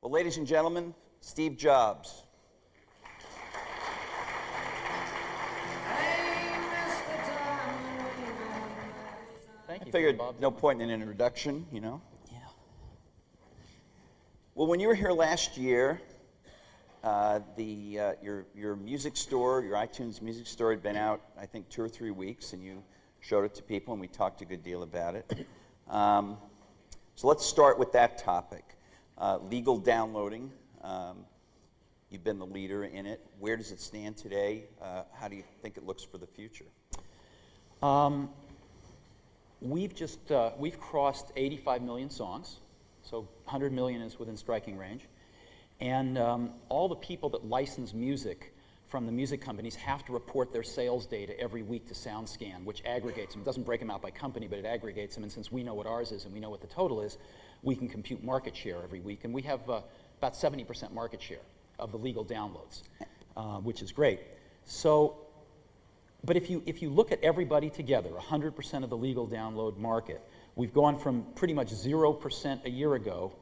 Well, ladies and gentlemen, Steve Jobs. Thank you. I figured no point in an introduction, you know. Yeah. Well, when you were here last year, your music store, your iTunes music store had been out, I think, 2 or 3 weeks, and you showed it to people, and we talked a good deal about it. So let's start with that topic. Legal downloading. You've been the leader in it. Where does it stand today? How do you think it looks for the future? We've crossed 85 million songs, so 100 million is within striking range. And all the people that license music from the music companies have to report their sales data every week to SoundScan, which aggregates them. It doesn't break them out by company, but it aggregates them. And since we know what ours is and we know what the total is, we can compute market share every week. And we have about 70% market share of the legal downloads, which is great. So, but if you look at everybody together, 100% of the legal download market, we've gone from pretty much 0% a year ago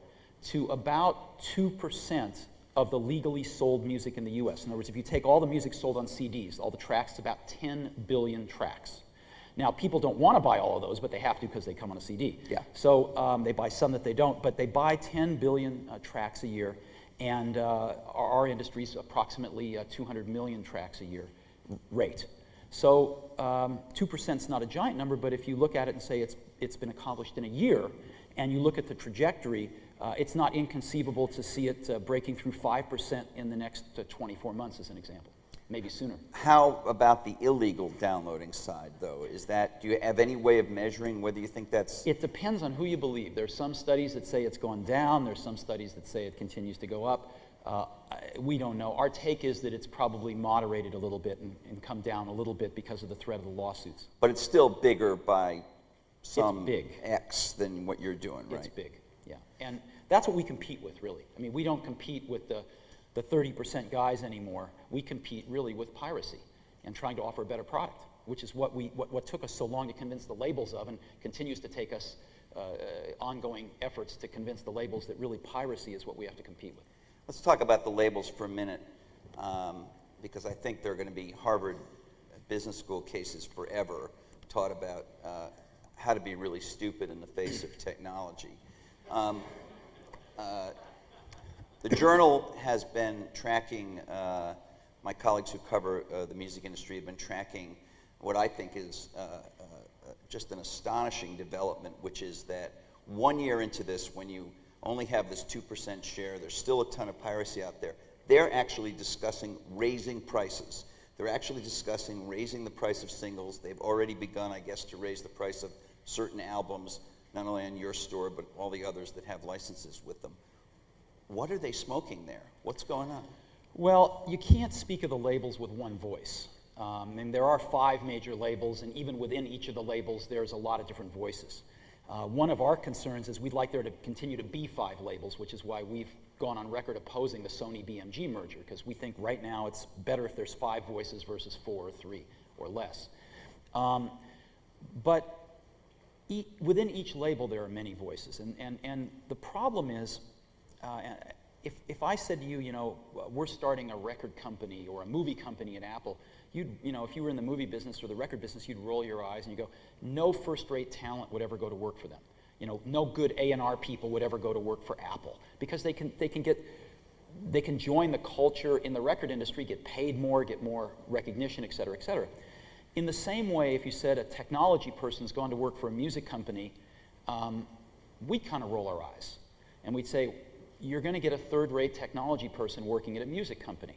to about 2% of the legally sold music in the US. In other words, if you take all the music sold on CDs, all the tracks, it's about 10 billion tracks. Now, people don't want to buy all of those, but they have to because they come on a CD. Yeah. So they buy some that they don't, but they buy 10 billion tracks a year, and our industry's approximately 200 million tracks a year rate. So 2% is not a giant number, but if you look at it and say it's been accomplished in a year, and you look at the trajectory, it's not inconceivable to see it breaking through 5% in the next 24 months, as an example, maybe sooner. How about the illegal downloading side, though? Do you have any way of measuring whether you think that's... It depends on who you believe. There's some studies that say it's gone down. There's some studies that say it continues to go up. We don't know. Our take is that it's probably moderated a little bit and come down a little bit because of the threat of the lawsuits. But it's still bigger by some big. X than what you're doing, right? It's big, yeah. And that's what we compete with, really. I mean, we don't compete with the 30% guys anymore. We compete really with piracy and trying to offer a better product, which is what took us so long to convince the labels of, and continues to take us ongoing efforts to convince the labels that really piracy is what we have to compete with. Let's talk about the labels for a minute, because I think they're going to be Harvard Business School cases forever, taught about how to be really stupid in the face of technology. The Journal has been tracking, my colleagues who cover the music industry have been tracking what I think is just an astonishing development, which is that 1 year into this, when you only have this 2% share, there's still a ton of piracy out there. They're actually discussing raising prices. They're actually discussing raising the price of singles. They've already begun, I guess, to raise the price of certain albums, not only on your store, but all the others that have licenses with them. What are they smoking there? What's going on? Well, you can't speak of the labels with one voice. And there are 5 major labels, and even within each of the labels, there's a lot of different voices. One of our concerns is we'd like there to continue to be 5 labels, which is why we've gone on record opposing the Sony-BMG merger, because we think right now it's better if there's 5 voices versus 4 or 3 or less. But within each label there are many voices, and the problem is, if I said to you, you know, we're starting a record company or a movie company at Apple, you know, if you were in the movie business or the record business, you'd roll your eyes and you go, no first-rate talent would ever go to work for them. You know, no good A&R people would ever go to work for Apple, because they can join the culture in the record industry, get paid more, get more recognition, et cetera, et cetera. In the same way, if you said a technology person's gone to work for a music company, we'd kind of roll our eyes. And we'd say, you're going to get a third-rate technology person working at a music company.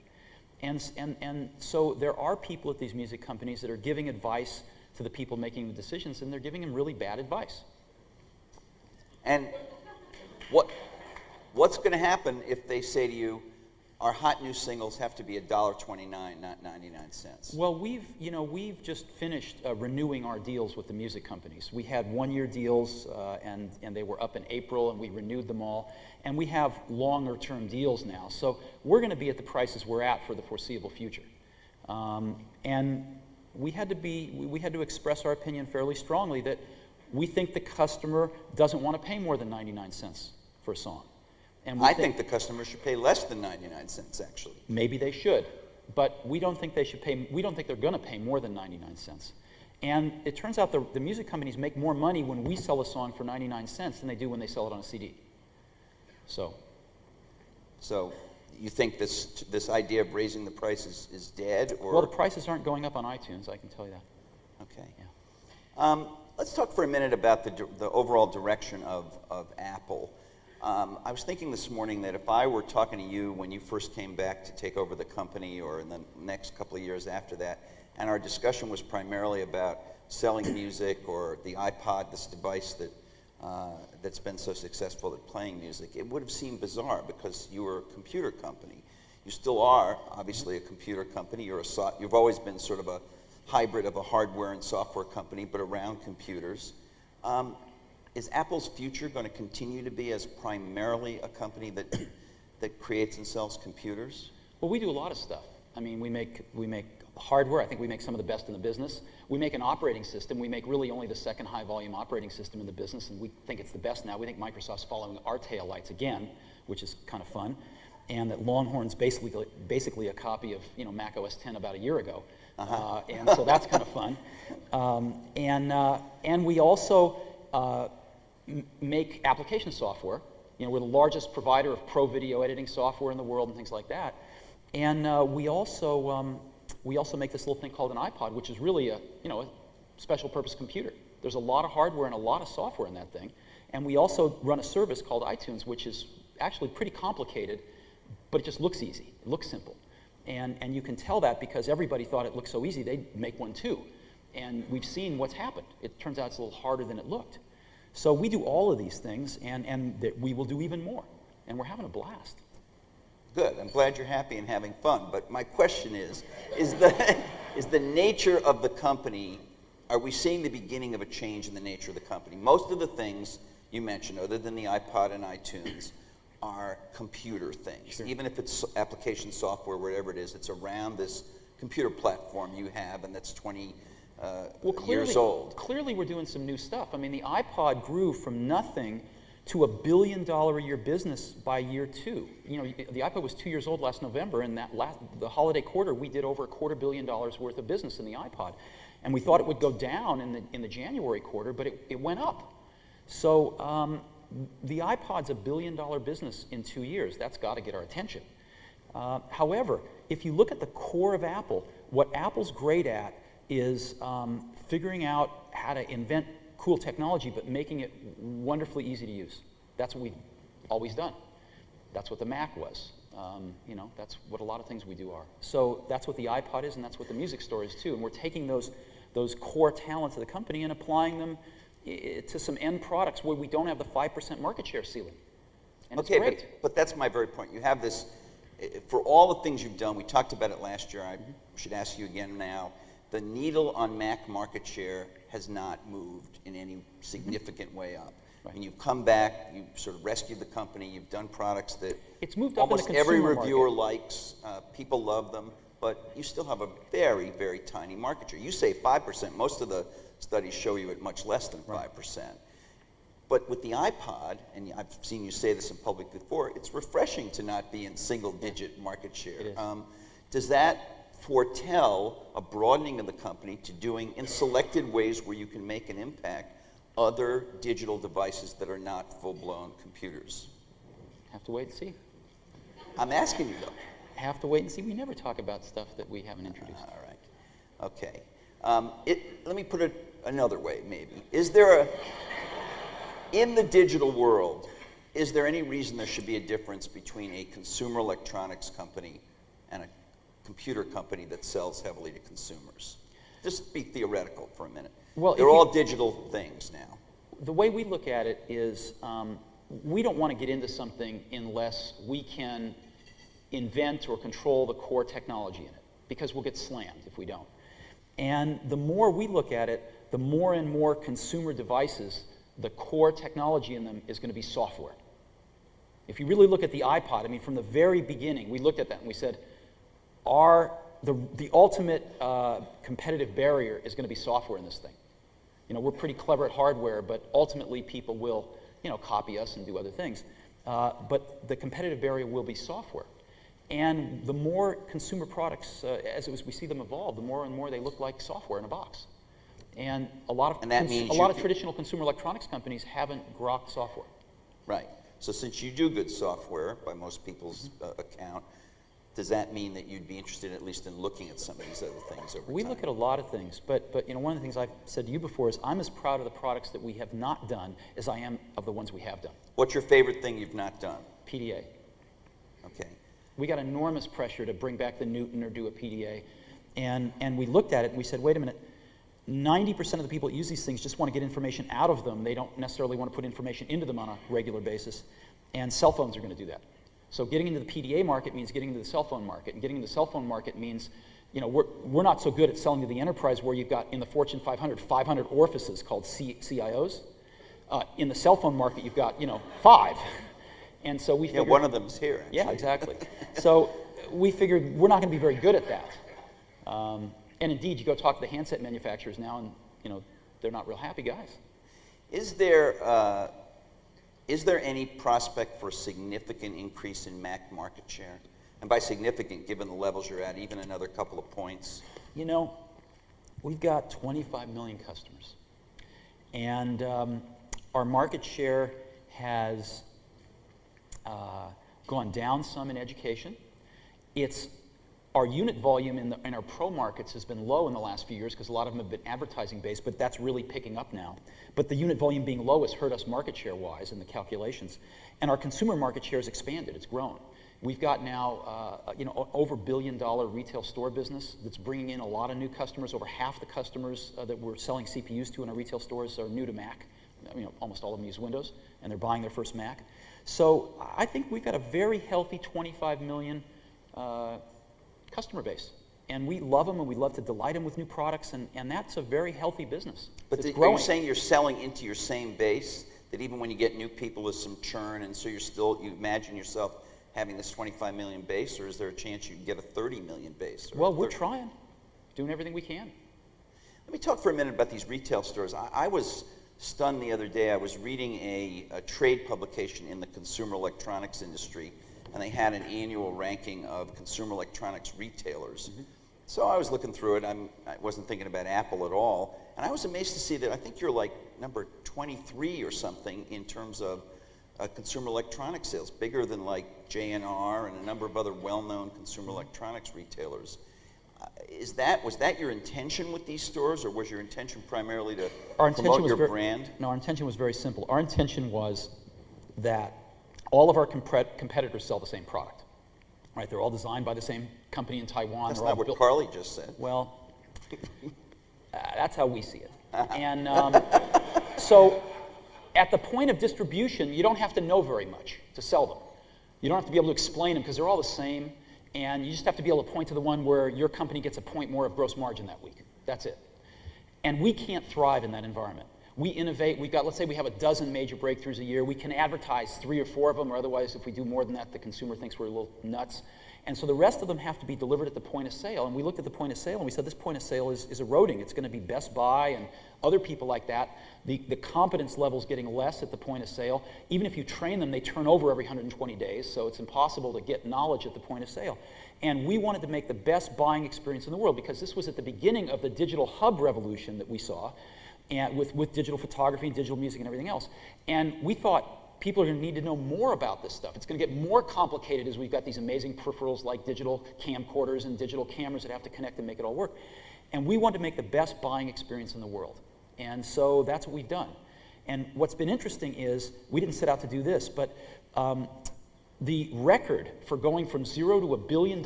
And so there are people at these music companies that are giving advice to the people making the decisions, and they're giving them really bad advice. And what's going to happen if they say to you, our hot new singles have to be $1.29, not 99 cents? Well, we've just finished renewing our deals with the music companies. We had 1-year deals, and they were up in April, and we renewed them all. And we have longer-term deals now. So we're going to be at the prices we're at for the foreseeable future. And we had to express our opinion fairly strongly that we think the customer doesn't want to pay more than 99 cents for a song. And we I think the customer should pay less than 99 cents, actually. maybe they should, but we don't think they should pay. We don't think they're going to pay more than 99 cents. And it turns out the music companies make more money when we sell a song for 99 cents than they do when they sell it on a CD. So you think this idea of raising the price is dead, or? well, the prices aren't going up on iTunes, I can tell you that. Okay. Yeah. Let's talk for a minute about the overall direction of Apple. I was thinking this morning that if I were talking to you when you first came back to take over the company, or in the next couple of years after that, and our discussion was primarily about selling music or the iPod, this device that's been so successful at playing music, it would have seemed bizarre because you were a computer company. You still are, obviously, a computer company. You've always been sort of a hybrid of a hardware and software company, but around computers. Is Apple's future going to continue to be as primarily a company that creates and sells computers? Well, we do a lot of stuff. I mean, we make hardware. I think we make some of the best in the business. We make an operating system. We make really only the second high-volume operating system in the business, and we think it's the best now. We think Microsoft's following our taillights again, which is kind of fun, and that Longhorn's basically a copy of Mac OS X about a year ago, and so that's kind of fun. And we also make application software. We're the largest provider of pro video editing software in the world and things like that. And we also make this little thing called an iPod, which is really a special purpose computer. There's a lot of hardware and a lot of software in that thing. And we also run a service called iTunes, which is actually pretty complicated, but it just looks easy. It looks simple. And you can tell that because everybody thought it looked so easy, they'd make one too. And we've seen what's happened. It turns out it's a little harder than it looked. So we do all of these things, and we will do even more. And we're having a blast. Good. I'm glad you're happy and having fun. But my question is the nature of the company, are we seeing the beginning of a change in the nature of the company? Most of the things you mentioned, other than the iPod and iTunes, are computer things. Sure. Even if it's application software, whatever it is, it's around this computer platform you have, and that's 20 years old. Clearly we're doing some new stuff. I mean, the iPod grew from nothing to $1 billion a year business by year 2. The iPod was 2 years old last November, and the holiday quarter we did over $250 million worth of business in the iPod. And we thought it would go down in the January quarter, but it went up. So the iPod's $1 billion business in 2 years. That's got to get our attention. However, if you look at the core of Apple, what Apple's great at is figuring out how to invent cool technology, but making it wonderfully easy to use. That's what we've always done. That's what the Mac was. That's what a lot of things we do are. So that's what the iPod is, and that's what the music store is too. And we're taking those core talents of the company and applying them to some end products where we don't have the 5% market share ceiling. And okay, it's great. But that's my very point. You have this, for all the things you've done, we talked about it last year, I should ask you again now, the needle on Mac market share has not moved in any significant way up. Right. And you've come back, you've sort of rescued the company, you've done products that it's moved up almost in the every consumer reviewer market. likes, people love them, but you still have a very, very tiny market share. You say 5%, most of the studies show you at much less than 5%. But with the iPod, and I've seen you say this in public before, it's refreshing to not be in single-digit market share. It is. Does that foretell a broadening of the company to doing, in selected ways where you can make an impact, other digital devices that are not full-blown computers? Have to wait and see. I'm asking you, though. Have to wait and see. We never talk about stuff that we haven't introduced. All right. Okay. Let me put it another way, maybe. Is there in the digital world, is there any reason there should be a difference between a consumer electronics company and a computer company that sells heavily to consumers? Just be theoretical for a minute. Well, they're all digital things now. The way we look at it is we don't want to get into something unless we can invent or control the core technology in it, because we'll get slammed if we don't. And the more we look at it, the more and more consumer devices, the core technology in them is going to be software. If you really look at the iPod, I mean, from the very beginning, we looked at that and we said, the ultimate competitive barrier is going to be software in this thing. We're pretty clever at hardware, but ultimately people will, copy us and do other things. but the competitive barrier will be software. And the more consumer products, as we see them evolve, the more and more they look like software in a box. And a lot of traditional consumer electronics companies haven't grokked software. Right. So since you do good software, by most people's account, does that mean that you'd be interested at least in looking at some of these other things over time? We look at a lot of things, but one of the things I've said to you before is I'm as proud of the products that we have not done as I am of the ones we have done. What's your favorite thing you've not done? PDA. Okay. We got enormous pressure to bring back the Newton or do a PDA, and we looked at it and we said, wait a minute, 90% of the people that use these things just want to get information out of them. They don't necessarily want to put information into them on a regular basis, and cell phones are going to do that. So getting into the PDA market means getting into the cell phone market, and getting into the cell phone market means, we're not so good at selling to the enterprise where you've got in the Fortune 500 orifices called CIOs. In the cell phone market, you've got 5. And so we figured, one of them's here, actually. Yeah, exactly. So we figured we're not going to be very good at that. And indeed, you go talk to the handset manufacturers now, and they're not real happy guys. Is there any prospect for a significant increase in Mac market share? And by significant, given the levels you're at, even another couple of points? We've got 25 million customers, and our market share has gone down some in education. Our unit volume in our pro markets has been low in the last few years because a lot of them have been advertising based, but that's really picking up now. But the unit volume being low has hurt us market share wise in the calculations. And our consumer market share has expanded, it's grown. We've got now over $1 billion retail store business that's bringing in a lot of new customers. Over half the customers that we're selling CPUs to in our retail stores are new to Mac. Almost all of them use Windows, and they're buying their first Mac. So I think we've got a very healthy 25 million customer base. And we love them, and we love to delight them with new products, and that's a very healthy business. But are you saying you're selling into your same base, that even when you get new people with some churn, and so you imagine yourself having this 25 million base, or is there a chance you can get a 30 million base? Well, we're trying, doing everything we can. Let me talk for a minute about these retail stores. I was stunned the other day. I was reading a trade publication in the consumer electronics industry, and they had an annual ranking of consumer electronics retailers. Mm-hmm. So I was looking through it. I wasn't thinking about Apple at all, and I was amazed to see that I think you're like number 23 or something in terms of consumer electronics sales, bigger than like J&R and a number of other well-known consumer electronics retailers. Was that your intention with these stores, or was your intention primarily to promote your brand? No, our intention was very simple. Our intention was that all of our competitors sell the same product, right? They're all designed by the same company in Taiwan. That's not what Carly just said. Well, that's how we see it. And so at the point of distribution, you don't have to know very much to sell them. You don't have to be able to explain them because they're all the same. And you just have to be able to point to the one where your company gets a point more of gross margin that week. That's it. And we can't thrive in that environment. We innovate. Let's say we have a dozen major breakthroughs a year. We can advertise 3 or 4 of them, or otherwise, if we do more than that, the consumer thinks we're a little nuts. And so the rest of them have to be delivered at the point of sale. And we looked at the point of sale, and we said this point of sale is eroding. It's going to be Best Buy and other people like that. The competence level is getting less at the point of sale. Even if you train them, they turn over every 120 days, so it's impossible to get knowledge at the point of sale. And we wanted to make the best buying experience in the world because this was at the beginning of the digital hub revolution that we saw, and with digital photography and digital music and everything else. And we thought people are going to need to know more about this stuff. It's going to get more complicated as we've got these amazing peripherals like digital camcorders and digital cameras that have to connect and make it all work. And we wanted to make the best buying experience in the world. And so that's what we've done. And what's been interesting is, we didn't set out to do this, but the record for going from 0 to $1 billion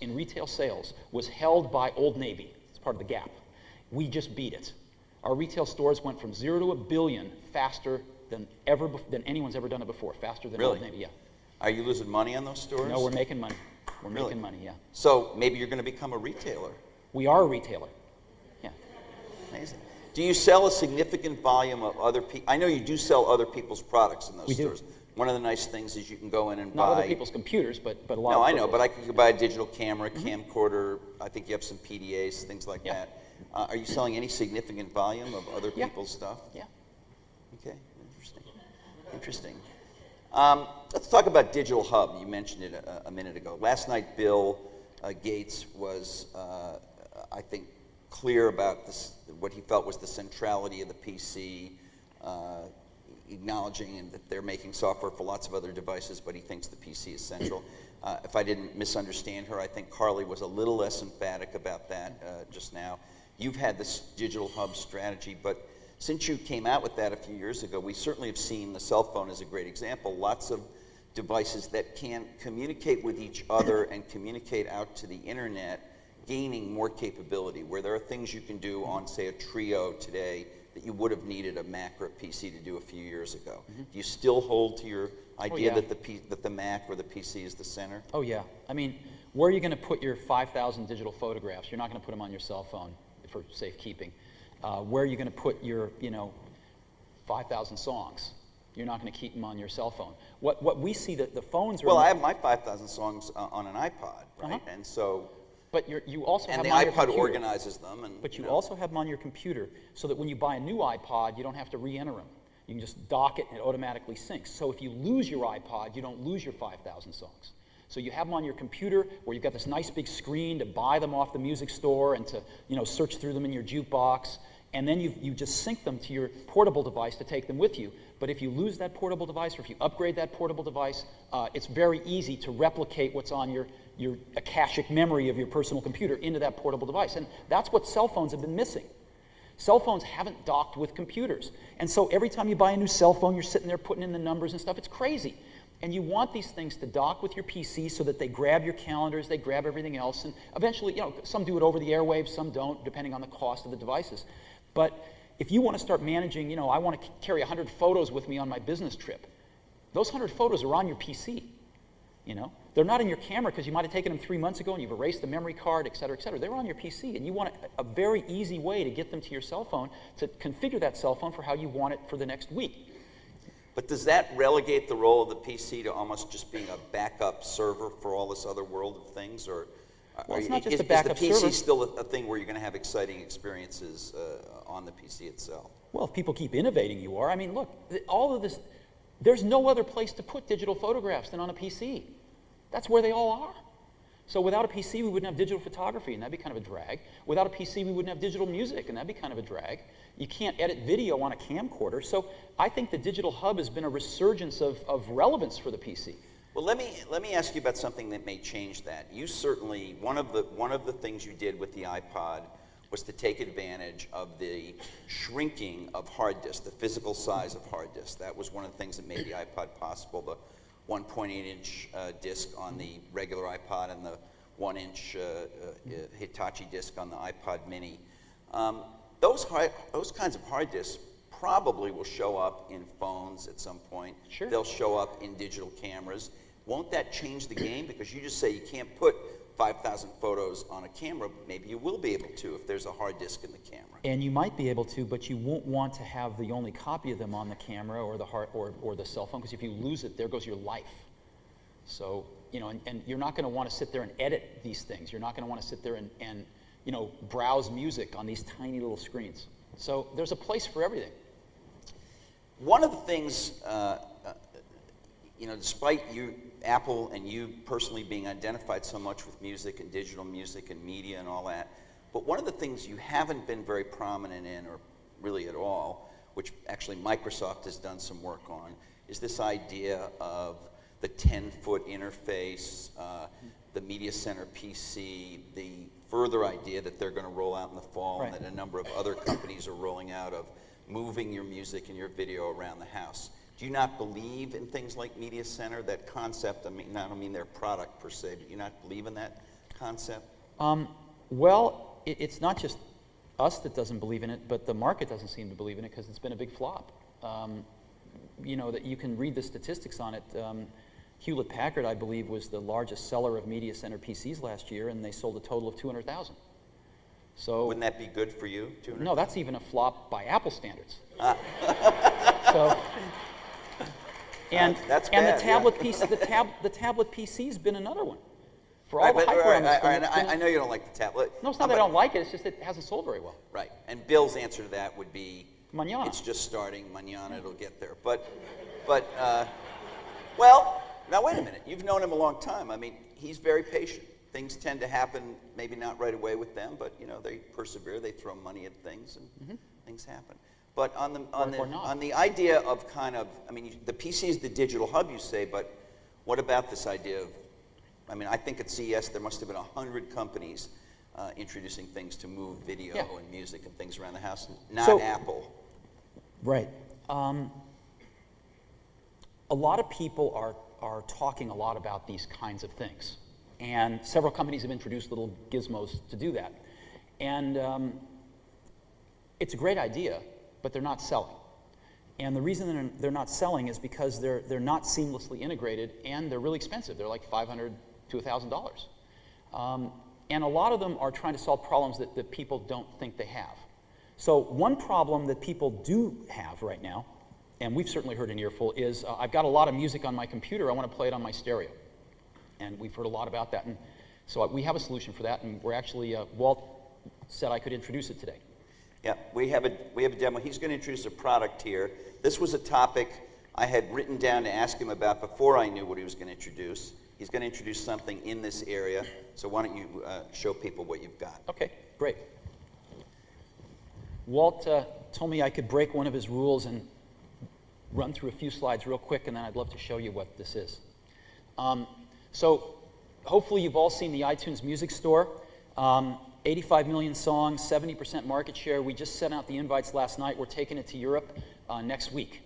in retail sales was held by Old Navy. It's part of the Gap. We just beat it. Our retail stores went from 0 to $1 billion faster than anyone's ever done it before, faster than Really? Old Navy, yeah. Are you losing money on those stores? No, we're making money. We're Really? making money, yeah. So maybe you're going to become a retailer. We are a retailer, yeah. Amazing. Do you sell a significant volume of other people? I know you do sell other people's products in those We do. stores. One of the nice things is you can go in and buy... Not other people's computers, but a lot of No, I know, peripherals. but I can buy a digital camera, camcorder. I think you have some PDAs, things like Yeah. that. Are you selling any significant volume of other Yeah. people's stuff? Yeah. Okay, interesting. Interesting. Let's talk about Digital Hub. You mentioned it a minute ago. Last night, Bill Gates was, I think, clear about this, what he felt was the centrality of the PC, acknowledging that they're making software for lots of other devices, but he thinks the PC is central. If I didn't misunderstand her, I think Carly was a little less emphatic about that just now. You've had this Digital Hub strategy, but since you came out with that a few years ago, we certainly have seen the cell phone as a great example. Lots of devices that can communicate with each other and communicate out to the internet, gaining more capability, where there are things you can do on, say, a Trio today that you would have needed a Mac or a PC to do a few years ago. Do you still hold to your idea that the Mac or the PC is the center? Oh yeah. I mean, where are you going to put your 5,000 digital photographs? You're not going to put them on your cell phone for safekeeping. Where are you going to put your, 5,000 songs? You're not going to keep them on your cell phone. What we see that the phones are. Well, I have my 5,000 songs on an iPod, right? And so. But you also have and them on your the iPod computer. organizes them, and. But you also have them on your computer, so that when you buy a new iPod, you don't have to re-enter them. You can just dock it and it automatically syncs. So if you lose your iPod, you don't lose your 5,000 songs. So you have them on your computer, where you've got this nice big screen to buy them off the music store and to search through them in your jukebox. And then you just sync them to your portable device to take them with you. But if you lose that portable device, or if you upgrade that portable device, it's very easy to replicate what's on your akashic memory of your personal computer into that portable device. And that's what cell phones have been missing. Cell phones haven't docked with computers. And so every time you buy a new cell phone, you're sitting there putting in the numbers and stuff. It's crazy. And you want these things to dock with your PC so that they grab your calendars, they grab everything else. And eventually, some do it over the airwaves, some don't, depending on the cost of the devices. But if you want to start managing, I want to carry 100 photos with me on my business trip. Those 100 photos are on your PC. They're not in your camera because you might have taken them 3 months ago and you've erased the memory card, et cetera, et cetera. They're on your PC, and you want a very easy way to get them to your cell phone, to configure that cell phone for how you want it for the next week. But does that relegate the role of the PC to almost just being a backup server for all this other world of things, or? Well, it's not just a backup server. Is the PC still a thing where you're going to have exciting experiences on the PC itself? Well, if people keep innovating, you are. I mean, look, all of this, there's no other place to put digital photographs than on a PC. That's where they all are. So without a PC, we wouldn't have digital photography, and that'd be kind of a drag. Without a PC, we wouldn't have digital music, and that'd be kind of a drag. You can't edit video on a camcorder. So I think the Digital Hub has been a resurgence of relevance for the PC. Well, let me ask you about something that may change that. You certainly, one of the things you did with the iPod was to take advantage of the shrinking of hard disks, the physical size of hard disks. That was one of the things that made the iPod possible, the 1.8-inch disc on the regular iPod and the 1-inch Hitachi disc on the iPod mini. Those kinds of hard disks probably will show up in phones at some point. Sure. They'll show up in digital cameras. Won't that change the game? Because you just say you can't put 5,000 photos on a camera. Maybe you will be able to if there's a hard disk in the camera. And you might be able to, but you won't want to have the only copy of them on the camera or the or the cell phone, because if you lose it, there goes your life. So, and you're not going to want to sit there and edit these things. You're not going to want to sit there and browse music on these tiny little screens. So there's a place for everything. One of the things, despite Apple and you personally being identified so much with music and digital music and media and all that, but one of the things you haven't been very prominent in, or really at all, which actually Microsoft has done some work on, is this idea of the 10-foot interface, the Media Center PC, the further idea that they're going to roll out in the fall, right, and that a number of other companies are rolling out, of moving your music and your video around the house. Do you not believe in things like Media Center, that concept? I don't mean their product per se, but do you not believe in that concept? Well, it's not just us that doesn't believe in it, but the market doesn't seem to believe in it because it's been a big flop. That you can read the statistics on it. Hewlett-Packard, I believe, was the largest seller of Media Center PCs last year, and they sold a total of 200,000. So wouldn't that be good for you? 200? No, that's even a flop by Apple standards. That's and bad, the tablet yeah. PC, the tablet PC's been another one. For all the hype around this thing, I know you don't like the tablet. No, it's not that I don't like it. It's just that it hasn't sold very well. Right, and Bill's answer to that would be, Mañana. It's just starting. Mañana it'll get there. Well, now wait a minute. You've known him a long time. I mean, he's very patient. Things tend to happen, maybe not right away with them, but you know they persevere. They throw money at things, and things happen. But on the idea of kind of, I mean, the PC is the digital hub, you say, but what about this idea of? I mean, I think at CES there must have been 100 companies introducing things to move video and music and things around the house, not Apple. Right. A lot of people are talking a lot about these kinds of things. And several companies have introduced little gizmos to do that. And it's a great idea, but they're not selling. And the reason they're not selling is because they're not seamlessly integrated and they're really expensive. They're like $500 to $1,000. And a lot of them are trying to solve problems that people don't think they have. So one problem that people do have right now, and we've certainly heard an earful, is I've got a lot of music on my computer, I want to play it on my stereo. And we've heard a lot about that. And so we have a solution for that, and we're actually, Walt said I could introduce it today. Yeah, we have a demo. He's going to introduce a product here. This was a topic I had written down to ask him about before I knew what he was going to introduce. He's going to introduce something in this area. So why don't you show people what you've got? Okay, great. Walt told me I could break one of his rules and run through a few slides real quick, and then I'd love to show you what this is. So hopefully you've all seen the iTunes Music Store. 85 million songs, 70% market share. We just sent out the invites last night. We're taking it to Europe next week.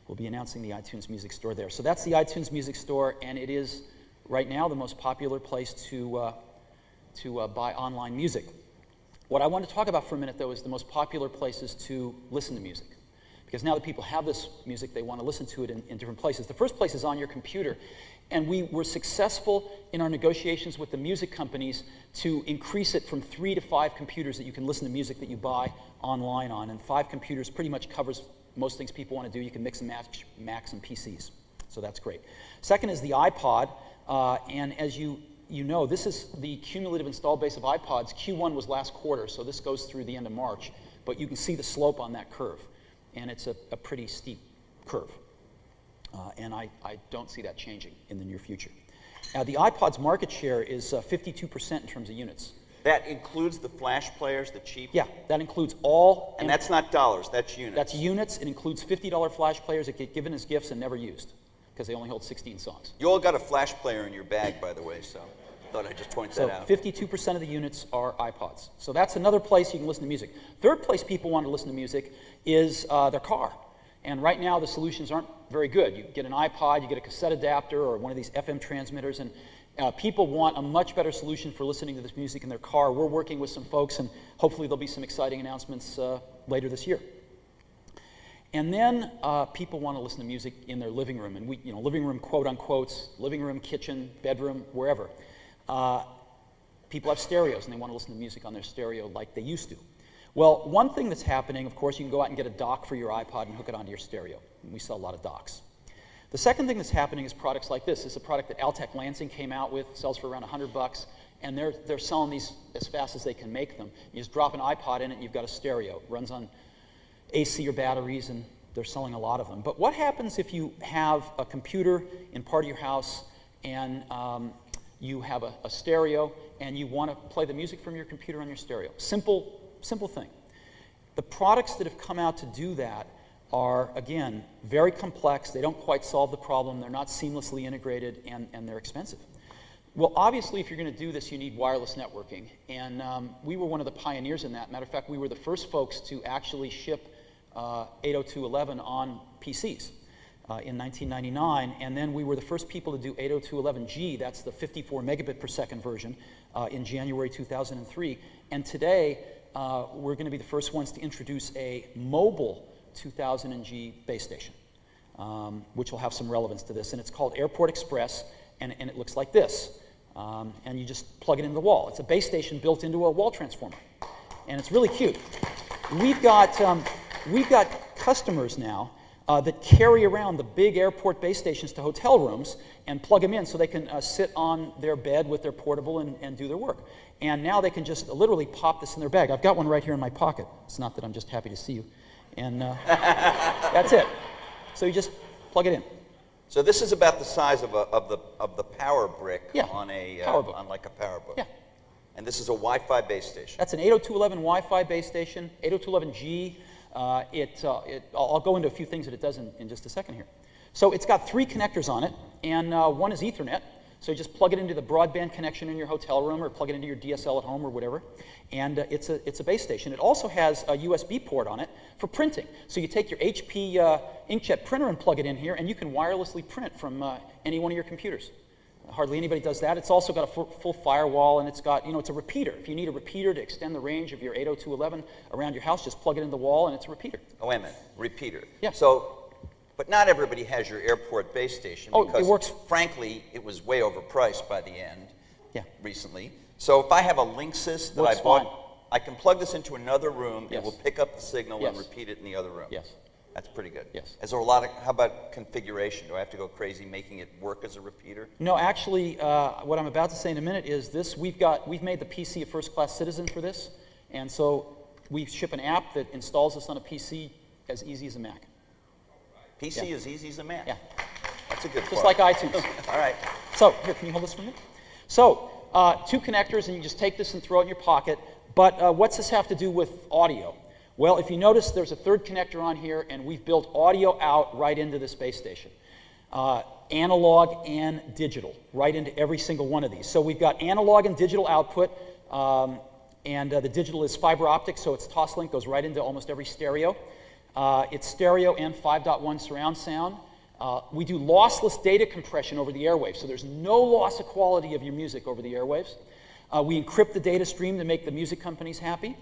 We'll be announcing the iTunes Music Store there. So that's the iTunes Music Store, and it is right now the most popular place to buy online music. What I want to talk about for a minute, though, is the most popular places to listen to music. Because now that people have this music, they want to listen to it in different places. The first place is on your computer. And we were successful in our negotiations with the music companies to increase it from 3 to 5 computers that you can listen to music that you buy online on. And 5 computers pretty much covers most things people want to do. You can mix and match Macs and PCs. So that's great. Second is the iPod. And as you know, this is the cumulative installed base of iPods. Q1 was last quarter, so this goes through the end of March. But you can see the slope on that curve. And it's a pretty steep curve. And I don't see that changing in the near future. The iPod's market share is 52% in terms of units. That includes the flash players, the cheap? Yeah, that includes all. And that's not dollars, that's units. That's units. It includes $50 flash players that get given as gifts and never used because they only hold 16 songs. You all got a flash player in your bag, by the way, so thought I'd just point that out. So 52% of the units are iPods. So that's another place you can listen to music. Third place people want to listen to music is their car. And right now the solutions aren't very good. You get an iPod, you get a cassette adapter or one of these FM transmitters, and people want a much better solution for listening to this music in their car. We're working with some folks, and hopefully there'll be some exciting announcements later this year. And then people want to listen to music in their living room, and living room quote unquotes, living room, kitchen, bedroom, wherever. People have stereos, and they want to listen to music on their stereo like they used to. Well, one thing that's happening, of course, you can go out and get a dock for your iPod and hook it onto your stereo. And we sell a lot of docks. The second thing that's happening is products like this. This is a product that Altec Lansing came out with, sells for around $100, and they're selling these as fast as they can make them. You just drop an iPod in it, and you've got a stereo. It runs on AC or batteries, and they're selling a lot of them. But what happens if you have a computer in part of your house, and you have a stereo, and you want to play the music from your computer on your stereo? Simple thing. The products that have come out to do that are, again, very complex. They don't quite solve the problem. They're not seamlessly integrated, and they're expensive. Well, obviously, if you're going to do this, you need wireless networking. And we were one of the pioneers in that. Matter of fact, we were the first folks to actually ship 802.11 on PCs in 1999. And then we were the first people to do 802.11g. That's the 54 megabit per second version in January 2003. And today, we're going to be the first ones to introduce a mobile 2000G base station, which will have some relevance to this. And it's called AirPort Express, and it looks like this. And you just plug it into the wall. It's a base station built into a wall transformer. And it's really cute. We've got customers now that carry around the big airport base stations to hotel rooms and plug them in so they can sit on their bed with their portable and do their work. And now they can just literally pop this in their bag. I've got one right here in my pocket. It's not that I'm just happy to see you. And that's it. So you just plug it in. So this is about the size of the power brick Yeah, on a PowerBook. on like a PowerBook. Yeah. And this is a Wi-Fi base station. That's an 802.11 Wi-Fi base station, 802.11g. I'll go into a few things that it does in just a second here. So it's got 3 connectors on it, and one is Ethernet. So you just plug it into the broadband connection in your hotel room, or plug it into your DSL at home, or whatever. And it's a base station. It also has a USB port on it for printing. So you take your HP inkjet printer and plug it in here, and you can wirelessly print from any one of your computers. Hardly anybody does that. It's also got a full firewall, and it's got, it's a repeater. If you need a repeater to extend the range of your 802.11 around your house, just plug it in the wall, and it's a repeater. Oh, wait a minute, repeater. Yeah. So, but not everybody has your AirPort base station. Oh, because, it works. Frankly, it was way overpriced by the end. Yeah. Recently. So if I have a Linksys that Works I bought, fine. I can plug this into another room. Yes. It will pick up the signal and Yes. repeat it in the other room. Yes. That's pretty good. Yes. Is there a lot of, how about configuration? Do I have to go crazy making it work as a repeater? No, actually, what I'm about to say in a minute is this. We've made the PC a first-class citizen for this, and so we ship an app that installs this on a PC as easy as a Mac. PC Yeah. as easy as a Mac. Yeah. That's a good Just part. like iTunes. All right. So, here, can you hold this for a minute? So, 2 connectors, and you just take this and throw it in your pocket. But what's this have to do with audio? Well, if you notice, there's a 3rd connector on here, and we've built audio out right into this base station. Analog and digital, right into every single one of these. So we've got analog and digital output, and the digital is fiber optic, so it's toslink, goes right into almost every stereo. It's stereo and 5.1 surround sound. We do lossless data compression over the airwaves, so there's no loss of quality of your music over the airwaves. We encrypt the data stream to make the music companies happy,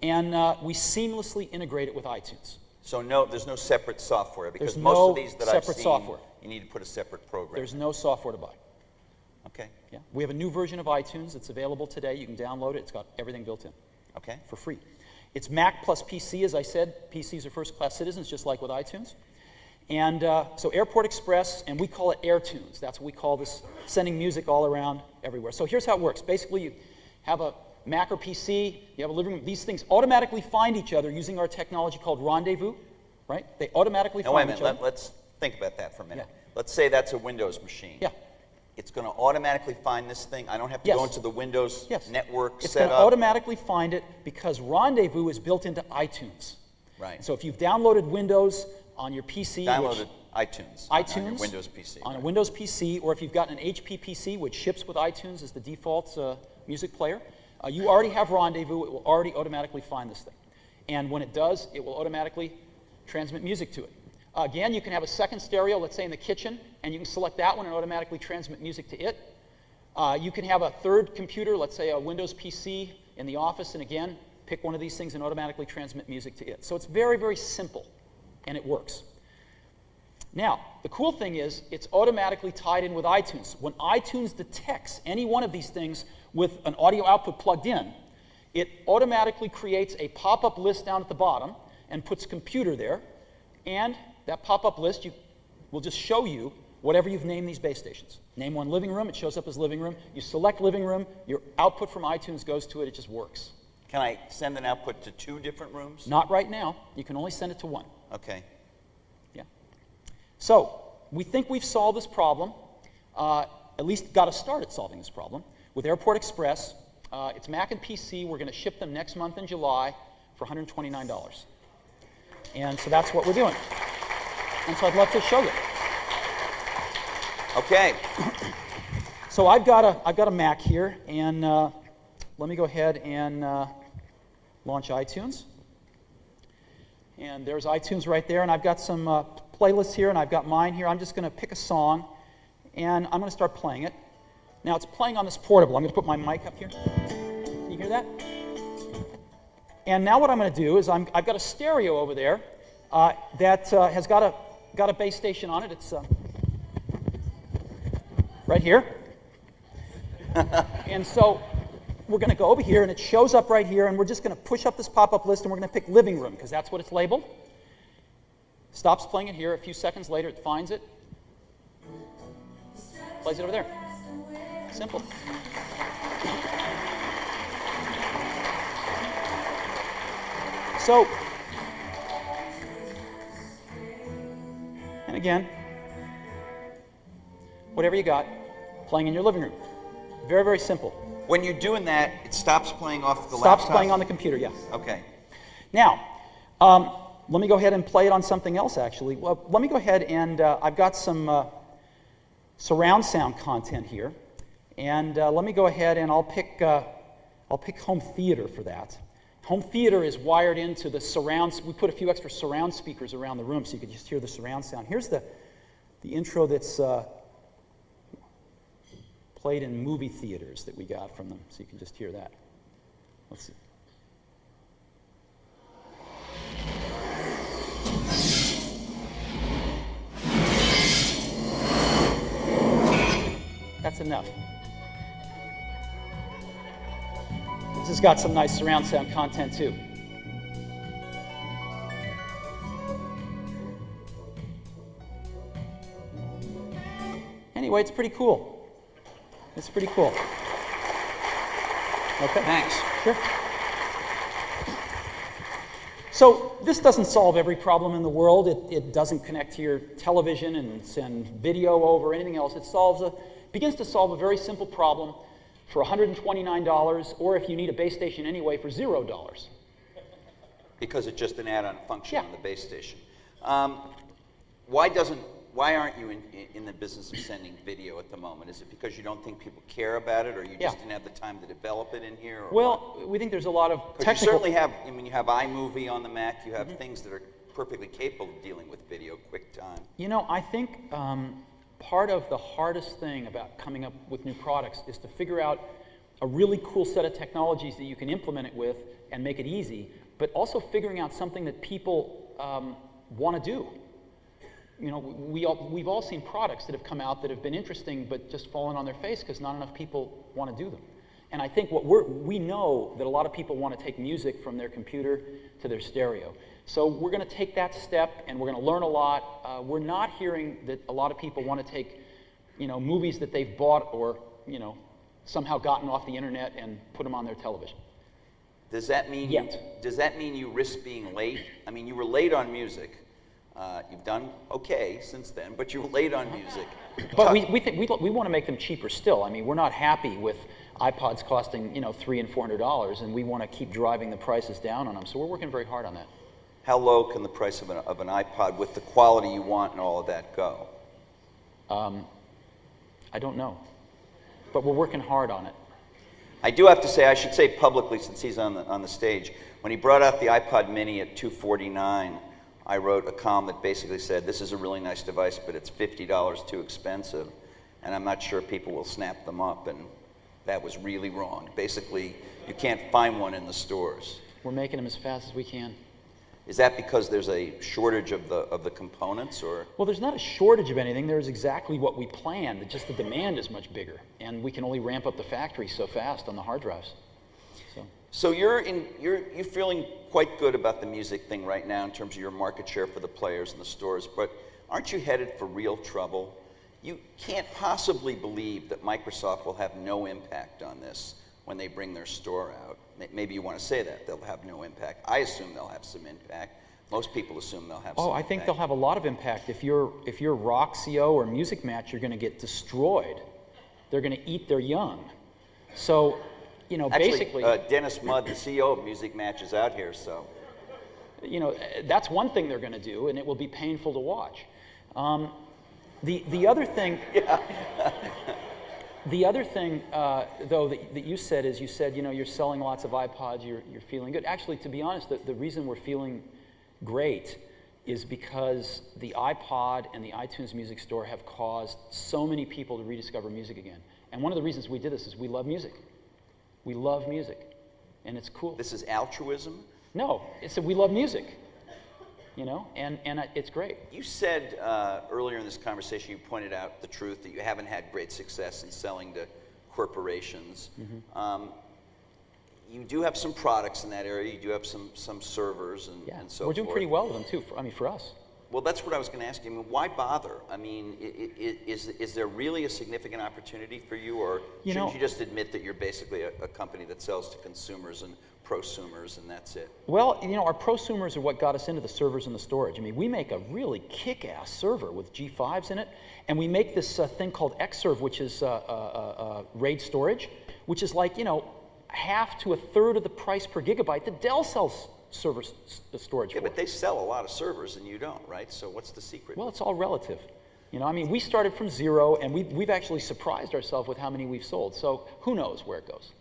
and we seamlessly integrate it with iTunes. So there's no separate software, because There's most no of these that I've separate seen, software. you need to put a separate program. There's no software to buy. Okay. Yeah. We have a new version of iTunes. It's available today. You can download it. It's got everything built in Okay. for free. It's Mac plus PC, as I said. PCs are first-class citizens, just like with iTunes. And so AirPort Express, and we call it AirTunes. That's what we call this, sending music all around everywhere. So here's how it works. Basically, you have a Mac or PC, you have a living room. These things automatically find each other using our technology called Rendezvous, right? They automatically Now, wait a find each minute. other. Let's think about that for a minute. Yeah. Let's say that's a Windows machine. Yeah. It's going to automatically find this thing. I don't have to Yes. go into the Windows Yes. network It's going to setup. automatically find it because Rendezvous is built into iTunes. Right. So if you've downloaded Windows on your PC, Downloaded iTunes. iTunes on your Windows PC. on a right. Windows PC, or if you've got an HP PC, which ships with iTunes as the default music player, you already have Rendezvous. It will already automatically find this thing. And when it does, it will automatically transmit music to it. Again, you can have a second stereo, let's say in the kitchen, and you can select that one and automatically transmit music to it. You can have a 3rd computer, let's say a Windows PC in the office, and again, pick one of these things and automatically transmit music to it. So it's very, very simple, and it works. Now, the cool thing is it's automatically tied in with iTunes. When iTunes detects any one of these things with an audio output plugged in, it automatically creates a pop-up list down at the bottom and puts computer there, and that pop-up list will just show you whatever you've named these base stations. Name one living room, it shows up as living room. You select living room, your output from iTunes goes to it, it just works. Can I send an output to 2 different rooms? Not right now, you can only send it to one. Okay. Yeah. So, we think we've solved this problem, at least got a start at solving this problem, with AirPort Express. It's Mac and PC, we're going to ship them next month in July for $129. And so that's what we're doing. And so I'd love to show you. Okay. So I've got a Mac here, and let me go ahead and launch iTunes. And there's iTunes right there, and I've got some playlists here, and I've got mine here. I'm just going to pick a song, and I'm going to start playing it. Now it's playing on this portable. I'm going to put my mic up here. Can you hear that? And now what I'm going to do is I've got a stereo over there that has got a base station on it. It's right here. And so we're going to go over here, and it shows up right here, and we're just going to push up this pop-up list, and we're going to pick living room, because that's what it's labeled. Stops playing it here. A few seconds later, it finds it. Plays it over there. Simple. So, and again, whatever you got, playing in your living room. Very, very simple. When you're doing that, it stops playing off the laptop? Stops playing on the computer, yeah. Okay. Now, let me go ahead and play it on something else, actually. Well, let me go ahead and I've got some surround sound content here. And let me go ahead and I'll pick home theater for that. Home theater is wired into the surround. We put a few extra surround speakers around the room so you can just hear the surround sound. Here's the intro that's played in movie theaters that we got from them, so you can just hear that. Let's see. That's enough. This has got some nice surround sound content too. Anyway, it's pretty cool. It's pretty cool. Okay. Thanks. Sure. So this doesn't solve every problem in the world. It doesn't connect to your television and send video over, anything else. It begins to solve a very simple problem for $129, or if you need a base station anyway, for $0. Because it's just an add-on function Yeah. on the base station. Why aren't you in the business of sending video at the moment? Is it because you don't think people care about it, or you just didn't have the time to develop it in here? Or Well, we think there's a lot of you technical... certainly have, you have iMovie on the Mac, you have things that are perfectly capable of dealing with video, QuickTime. You know, I think part of the hardest thing about coming up with new products is to figure out a really cool set of technologies that you can implement it with and make it easy, but also figuring out something that people want to do. You know, we've all seen products that have come out that have been interesting but just fallen on their face because not enough people want to do them. And I think we know that a lot of people want to take music from their computer to their stereo. So we're going to take that step and we're going to learn a lot. We're not hearing that a lot of people want to take, movies that they've bought or, somehow gotten off the internet and put them on their television. Does that mean you risk being late? I mean, you were late on music. You've done okay since then, but you were late on music. But we want to make them cheaper still. I mean, we're not happy with iPods costing $300 and $400, and we want to keep driving the prices down on them. So we're working very hard on that. How low can the price of an iPod with the quality you want and all of that go? I don't know, but we're working hard on it. I do have to say, I should say publicly since he's on the stage, when he brought out the iPod Mini at $249, I wrote a column that basically said, this is a really nice device, but it's $50 too expensive, and I'm not sure people will snap them up, and that was really wrong. Basically, you can't find one in the stores. We're making them as fast as we can. Is that because there's a shortage of the components, or? Well, there's not a shortage of anything. There's exactly what we planned. Just the demand is much bigger, and we can only ramp up the factory so fast on the hard drives. So you're feeling quite good about the music thing right now in terms of your market share for the players in the stores, but aren't you headed for real trouble? You can't possibly believe that Microsoft will have no impact on this when they bring their store out. Maybe you want to say that, they'll have no impact. I assume they'll have some impact. Most people assume they'll have some impact. I think they'll have a lot of impact. If you're Roxio or Music Match, you're going to get destroyed. They're going to eat their young. So, Actually, basically... Dennis Mudd, the CEO of Music Match, is out here, so... that's one thing they're going to do, and it will be painful to watch. The other thing... Yeah. The other thing, though, that you said is you're selling lots of iPods, you're feeling good. Actually, to be honest, the reason we're feeling great is because the iPod and the iTunes Music Store have caused so many people to rediscover music again. And one of the reasons we did this is we love music. We love music, and it's cool. This is altruism? No, it's that we love music, and it's great. You said earlier in this conversation, you pointed out the truth that you haven't had great success in selling to corporations. Mm-hmm. You do have some products in that area. You do have some servers and so forth. We're doing pretty well with them too. For us. Well, that's what I was going to ask you. I mean, why bother? I mean, is there really a significant opportunity for you, or shouldn't you just admit that you're basically a company that sells to consumers and prosumers, and that's it? Well, our prosumers are what got us into the servers and the storage. I mean, we make a really kick-ass server with G5s in it, and we make this thing called Xserve, which is RAID storage, which is like, half to a third of the price per gigabyte that Dell sells server storage for. But they sell a lot of servers and you don't, right? So what's the secret? Well, it's all relative. I mean, we started from zero, and we've actually surprised ourselves with how many we've sold. So who knows where it goes.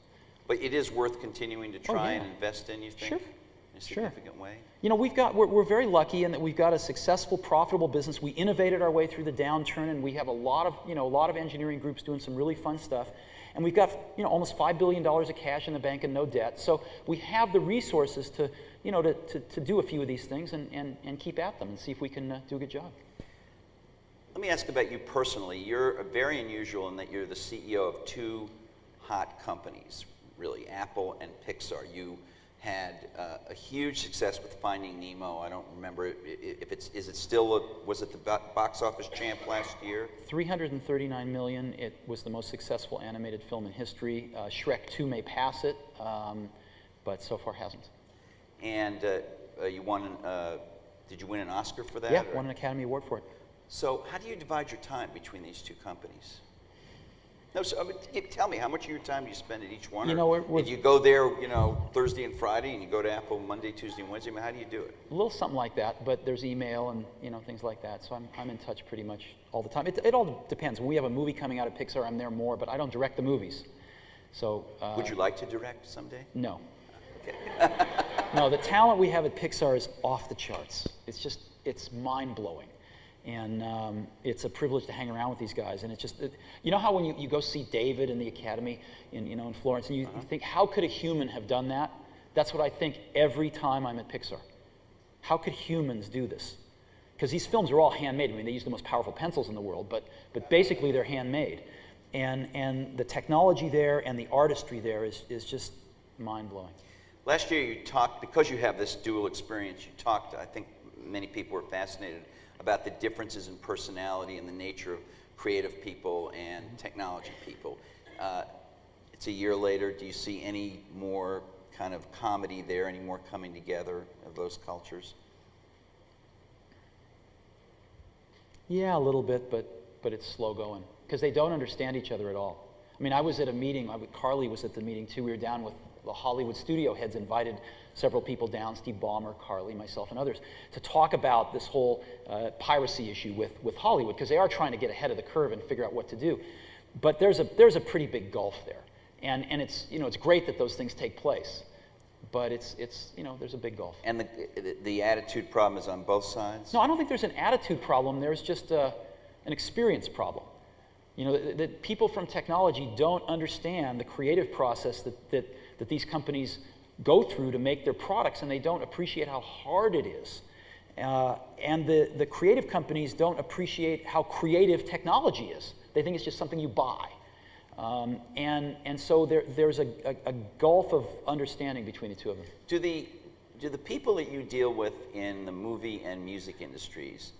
But it is worth continuing to try and invest in, you think? Sure. In a significant way? We're very lucky in that we've got a successful, profitable business. We innovated our way through the downturn, and we have a lot of engineering groups doing some really fun stuff. And we've got, almost $5 billion of cash in the bank and no debt. So we have the resources to do a few of these things and keep at them and see if we can do a good job. Let me ask about you personally. You're very unusual in that you're the CEO of two hot companies, really, Apple and Pixar. You had a huge success with Finding Nemo. I don't remember if is it still was it the box office champ last year? $339 million. It was the most successful animated film in history. Shrek 2 may pass it, but so far hasn't. And you won. Did you win an Oscar for that? Yeah, won an Academy Award for it. So how do you divide your time between these two companies? No, so, tell me, how much of your time do you spend at each one? Did you go there, Thursday and Friday, and you go to Apple Monday, Tuesday, and Wednesday? I mean, how do you do it? A little something like that, but there's email and things like that. So I'm in touch pretty much all the time. It all depends. When we have a movie coming out of Pixar, I'm there more, but I don't direct the movies. So would you like to direct someday? No. Okay. No, the talent we have at Pixar is off the charts. It's mind-blowing. And it's a privilege to hang around with these guys. And it's just, how when you go see David in the Academy in Florence, and you think, how could a human have done that? That's what I think every time I'm at Pixar. How could humans do this? Because these films are all handmade. I mean, they use the most powerful pencils in the world, but basically they're handmade. And the technology there and the artistry there is just mind-blowing. Last year you talked, because you have this dual experience, you talked, I think many people were fascinated about the differences in personality and the nature of creative people and technology people. It's a year later. Do you see any more kind of comedy there, any more coming together of those cultures? Yeah, a little bit, but it's slow going because they don't understand each other at all. I mean, I was at a meeting, Carly was at the meeting too. We were down with the Hollywood studio heads, invited several people down, Steve Ballmer, Carly, myself, and others, to talk about this whole piracy issue with Hollywood, because they are trying to get ahead of the curve and figure out what to do. But there's a pretty big gulf there. And it's, it's great that those things take place, but it's there's a big gulf. And the attitude problem is on both sides? No, I don't think there's an attitude problem. There's just an experience problem. That people from technology don't understand the creative process that these companies go through to make their products, and they don't appreciate how hard it is. And the creative companies don't appreciate how creative technology is. They think it's just something you buy. And so there's a gulf of understanding between the two of them. Do the people that you deal with in the movie and music industries,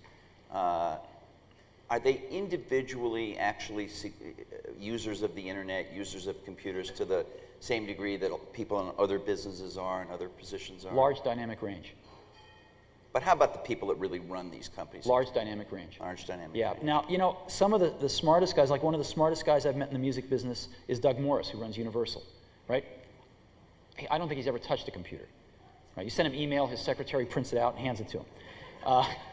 are they individually actually users of the internet, users of computers to the same degree that people in other businesses are and other positions are? Large dynamic range. But how about the people that really run these companies? Large dynamic range. Large dynamic yeah. range. Now, some of the smartest guys, like one of the smartest guys I've met in the music business is Doug Morris, who runs Universal, right? I don't think he's ever touched a computer. Right? You send him email, his secretary prints it out and hands it to him.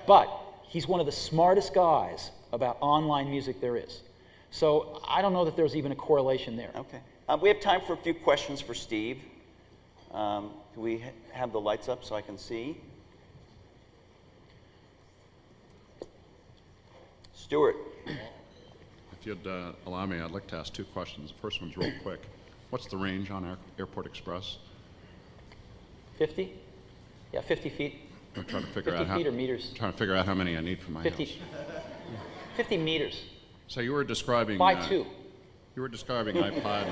But he's one of the smartest guys about online music there is. So I don't know that there's even a correlation there. Okay. We have time for a few questions for Steve. Can we have the lights up so I can see? Stuart. If you'd allow me, I'd like to ask two questions. The first one's real quick. What's the range on Airport Express? 50? Yeah, 50 feet. I'm trying to figure 50 out feet or meters? Trying to figure out how many I need for my 50. house. 50 meters. So you were describing... By two. You were describing iPod.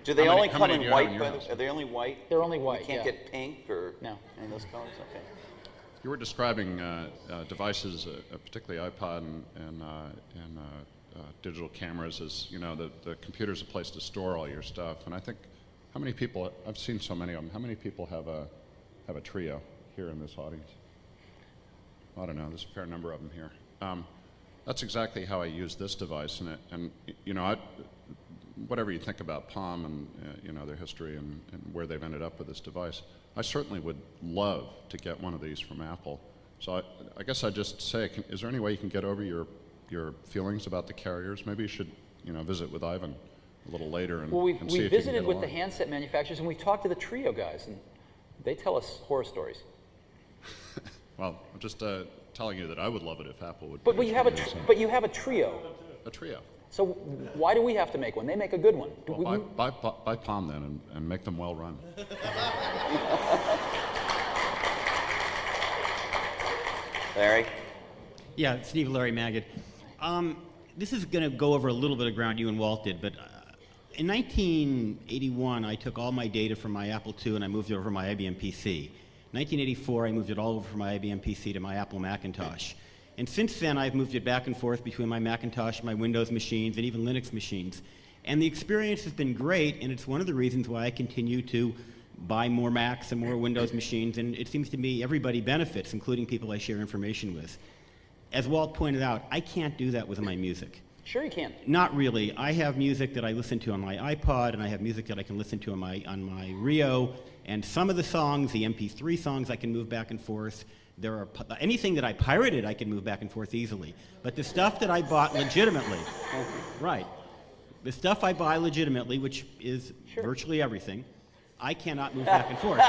Do they How many- only how come many in do you have white, in by your the house? way? Are they only white? They're only white, You can't yeah. get pink or No. any of those colors? Okay. You were describing devices, particularly iPod and digital cameras, as the computer's a place to store all your stuff. And I think, how many people? I've seen so many of them. How many people have a Trio here in this audience? I don't know. There's a fair number of them here. That's exactly how I use this device, and whatever you think about Palm and their history and where they've ended up with this device, I certainly would love to get one of these from Apple. So I guess I'd just say, is there any way you can get over your feelings about the carriers? Maybe you should visit with Ivan a little later and, Well, and see we if you can visited get with the along. handset manufacturers, and we've talked to the Trio guys, and they tell us horror stories. Well, I'm just telling you that I would love it if Apple would. But produce you have one of these, but you have a Trio. a Trio. So why do we have to make one? They make a good one. Well, buy Palm then and make them well run. Larry? Yeah, Steve Larry Magid. This is going to go over a little bit of ground you and Walt did, but in 1981, I took all my data from my Apple II and I moved it over to my IBM PC. 1984, I moved it all over from my IBM PC to my Apple Macintosh. And since then, I've moved it back and forth between my Macintosh, my Windows machines, and even Linux machines. And the experience has been great, and it's one of the reasons why I continue to buy more Macs and more Windows machines, and it seems to me everybody benefits, including people I share information with. As Walt pointed out, I can't do that with my music. Sure you can. Not really. I have music that I listen to on my iPod, and I have music that I can listen to on my Rio, and some of the songs, the MP3 songs, I can move back and forth. There are anything that I pirated, I can move back and forth easily. But the stuff that I bought legitimately, right? The stuff I buy legitimately, which is virtually everything, I cannot move back and forth.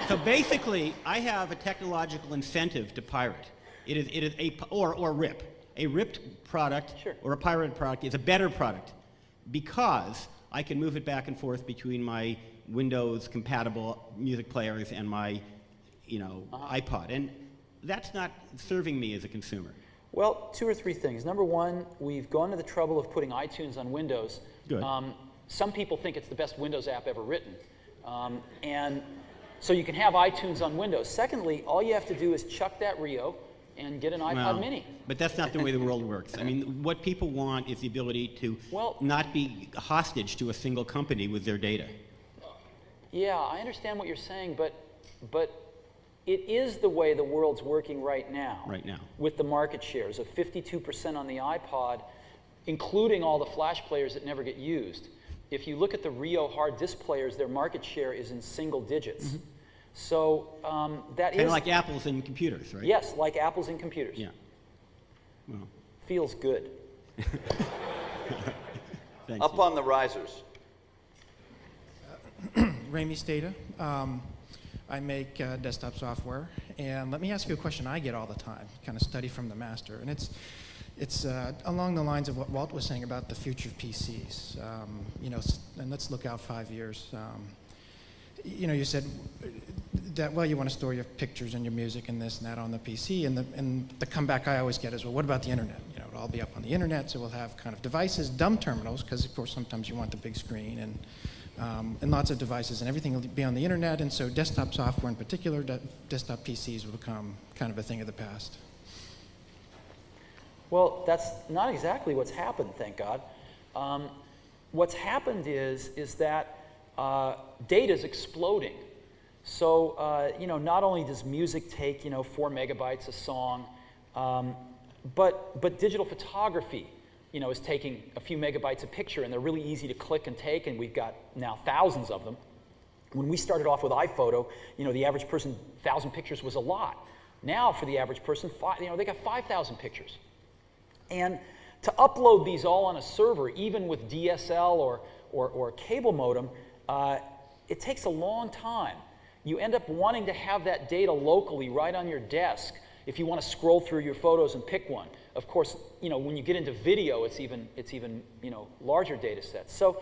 So basically, I have a technological incentive to pirate. It is or rip. A ripped product or a pirated product is a better product because I can move it back and forth between my Windows compatible music players and my iPod, and that's not serving me as a consumer. Well, two or three things. Number one, we've gone to the trouble of putting iTunes on Windows. Good. Some people think it's the best Windows app ever written. And so you can have iTunes on Windows. Secondly, all you have to do is chuck that Rio and get an iPod Mini. But that's not the way the world works. I mean, what people want is the ability to not be hostage to a single company with their data. Yeah, I understand what you're saying, but it is the way the world's working right now. Right now. With the market shares of 52% on the iPod, including all the flash players that never get used. If you look at the Rio hard disk players, their market share is in single digits. Mm-hmm. So that is... Kind of like Apples in computers, right? Yes, like Apples in computers. Yeah. Well. Feels good. Up on the risers. Ramey Stata. I make desktop software, and let me ask you a question I get all the time, kind of study from the master, and it's along the lines of what Walt was saying about the future of PCs. And let's look out 5 years. You said that, well, you want to store your pictures and your music and this and that on the PC, and the comeback I always get is, well, what about the internet? It'll all be up on the internet, so we'll have kind of devices, dumb terminals, because of course sometimes you want the big screen, and lots of devices, and everything will be on the internet, and so desktop software in particular, desktop PCs will become kind of a thing of the past. Well, that's not exactly what's happened, thank God. What's happened is that data is exploding. So, not only does music take, 4 megabytes a song, but digital photography, is taking a few megabytes a picture, and they're really easy to click and take, and we've got now thousands of them. When we started off with iPhoto, the average person, 1,000 pictures was a lot. Now, for the average person, they got 5,000 pictures. And to upload these all on a server, even with DSL or cable modem, it takes a long time. You end up wanting to have that data locally right on your desk if you want to scroll through your photos and pick one. Of course, when you get into video, it's even larger data sets. So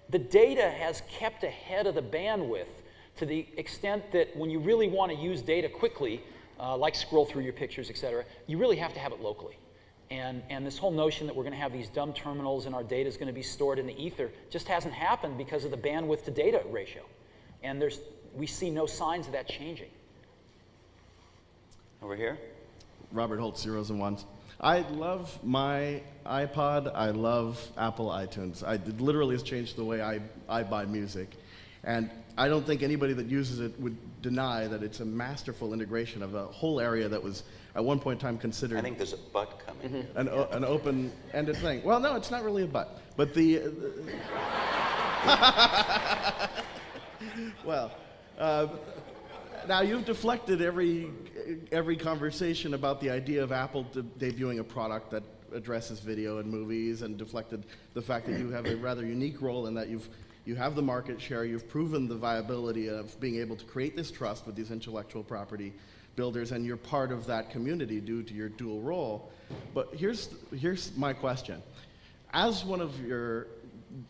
the data has kept ahead of the bandwidth to the extent that when you really want to use data quickly, like scroll through your pictures, et cetera, you really have to have it locally. And this whole notion that we're going to have these dumb terminals and our data is going to be stored in the ether just hasn't happened because of the bandwidth to data ratio. And we see no signs of that changing. Over here. Robert Holt, Zeros and Ones. I love my iPod. I love Apple iTunes. It literally has changed the way I buy music. And I don't think anybody that uses it would deny that it's a masterful integration of a whole area that was at one point in time considered I think there's a butt coming. an open-ended thing. Well, no, it's not really a but. But well, now you've deflected every conversation about the idea of Apple debuting a product that addresses video and movies, and deflected the fact that you have a rather unique role in that you have the market share, you've proven the viability of being able to create this trust with these intellectual property builders, and you're part of that community due to your dual role. But here's my question. As one of your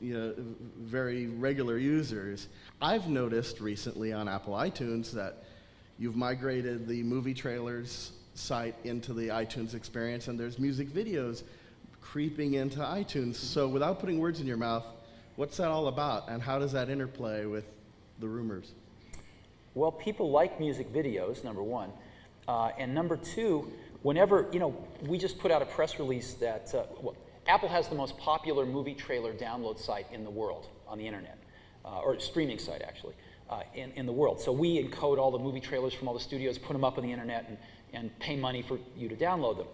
very regular users, I've noticed recently on Apple iTunes that you've migrated the movie trailers site into the iTunes experience, and there's music videos creeping into iTunes. So without putting words in your mouth, what's that all about, and how does that interplay with the rumors? Well, people like music videos, number one. And number two, whenever, we just put out a press release that Apple has the most popular movie trailer download site in the world on the internet, or streaming site actually, in the world. So we encode all the movie trailers from all the studios, put them up on the internet, and pay money for you to download them,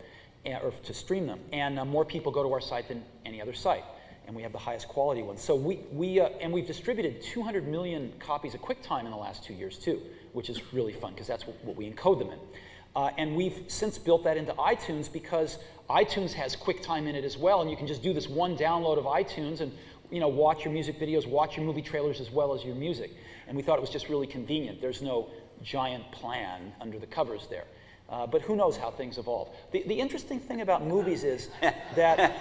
or to stream them. And more people go to our site than any other site. And we have the highest quality ones. So we've distributed 200 million copies of QuickTime in the last 2 years too, which is really fun because that's what we encode them in. And we've since built that into iTunes because iTunes has QuickTime in it as well, and you can just do this one download of iTunes and watch your music videos, watch your movie trailers as well as your music. And we thought it was just really convenient. There's no giant plan under the covers there. But who knows how things evolve. The interesting thing about movies is that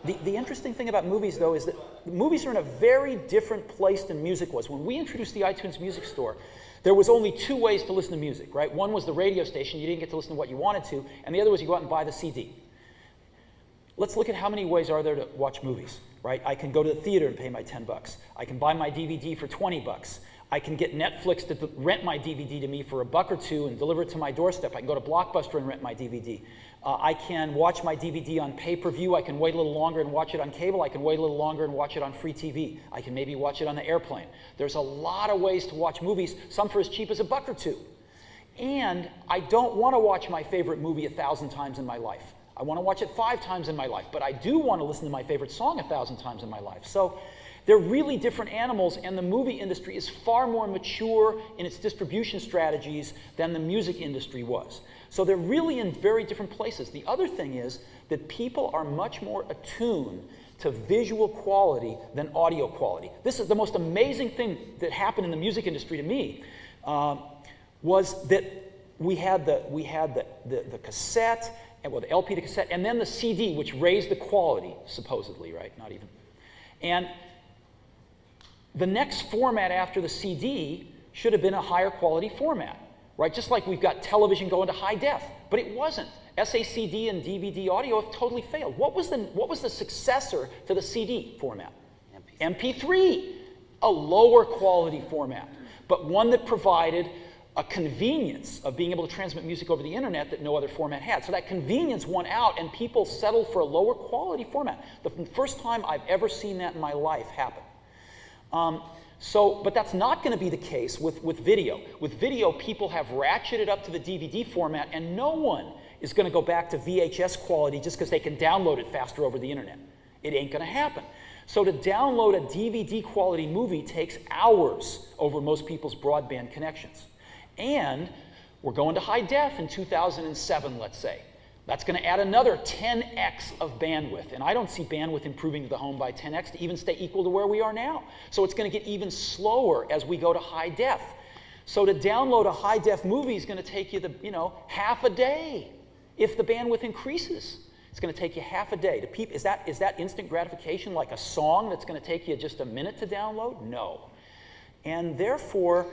The interesting thing about movies, though, is that movies are in a very different place than music was. When we introduced the iTunes Music Store, there was only 2 ways to listen to music, right? One was the radio station. You didn't get to listen to what you wanted to. And the other was you go out and buy the CD. Let's look at how many ways are there to watch movies, right? I can go to the theater and pay my $10. I can buy my DVD for $20. I can get Netflix to rent my DVD to me for $1 or $2 and deliver it to my doorstep. I can go to Blockbuster and rent my DVD. I can watch my DVD on pay-per-view. I can wait a little longer and watch it on cable. I can wait a little longer and watch it on free TV. I can maybe watch it on the airplane. There's a lot of ways to watch movies, some for as cheap as $1 or $2. And I don't want to watch my favorite movie 1,000 times in my life. I want to watch it 5 times in my life, but I do want to listen to my favorite song 1,000 times in my life. So they're really different animals, and the movie industry is far more mature in its distribution strategies than the music industry was. So they're really in very different places. The other thing is that people are much more attuned to visual quality than audio quality. This is the most amazing thing that happened in the music industry to me, was that we had the cassette, and well, the LP, the cassette, and then the CD, which raised the quality, supposedly, right? Not even. And the next format after the CD should have been a higher quality format, right? Just like we've got television going to high def, but it wasn't. SACD and DVD audio have totally failed. What was the successor to the CD format? MP3, a lower quality format, but one that provided a convenience of being able to transmit music over the internet that no other format had. So that convenience won out, and people settled for a lower quality format. The first time I've ever seen that in my life happen. But that's not going to be the case with video. With video, people have ratcheted up to the DVD format, and no one is going to go back to VHS quality just because they can download it faster over the internet. It ain't going to happen. So to download a DVD quality movie takes hours over most people's broadband connections. And we're going to high def in 2007, let's say. That's going to add another 10x of bandwidth. And I don't see bandwidth improving to the home by 10x to even stay equal to where we are now. So it's going to get even slower as we go to high def. So to download a high def movie is going to take you half a day if the bandwidth increases. It's going to take you half a day. Is that instant gratification like a song that's going to take you just a minute to download? No. And therefore,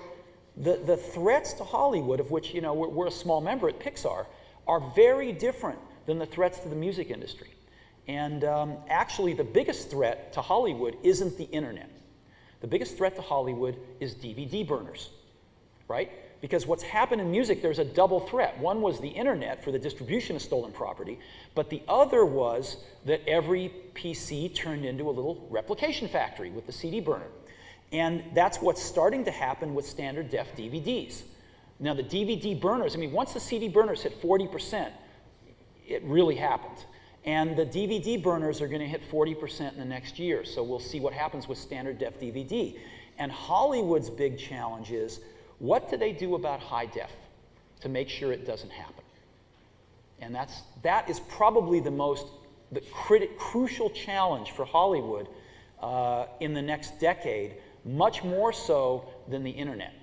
the threats to Hollywood, of which we're a small member at Pixar, are very different than the threats to the music industry. And actually, the biggest threat to Hollywood isn't the internet. The biggest threat to Hollywood is DVD burners, right? Because what's happened in music, there's a double threat. One was the internet for the distribution of stolen property, but the other was that every PC turned into a little replication factory with the CD burner. And that's what's starting to happen with standard def DVDs. Now the DVD burners, I mean, once the CD burners hit 40%, it really happened. And the DVD burners are going to hit 40% in the next year, so we'll see what happens with standard def DVD. And Hollywood's big challenge is, what do they do about high def to make sure it doesn't happen? And that is probably the crucial challenge for Hollywood in the next decade, much more so than the internet.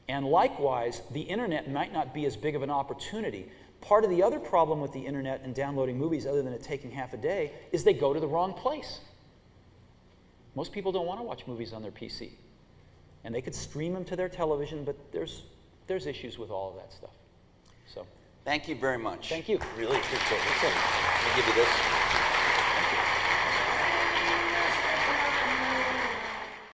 And likewise, the internet might not be as big of an opportunity. Part of the other problem with the internet and downloading movies, other than it taking half a day, is they go to the wrong place. Most people don't want to watch movies on their PC. And they could stream them to their television, but there's issues with all of that stuff. So, Thank you very much. thank you. Really appreciate it. Let me give you this.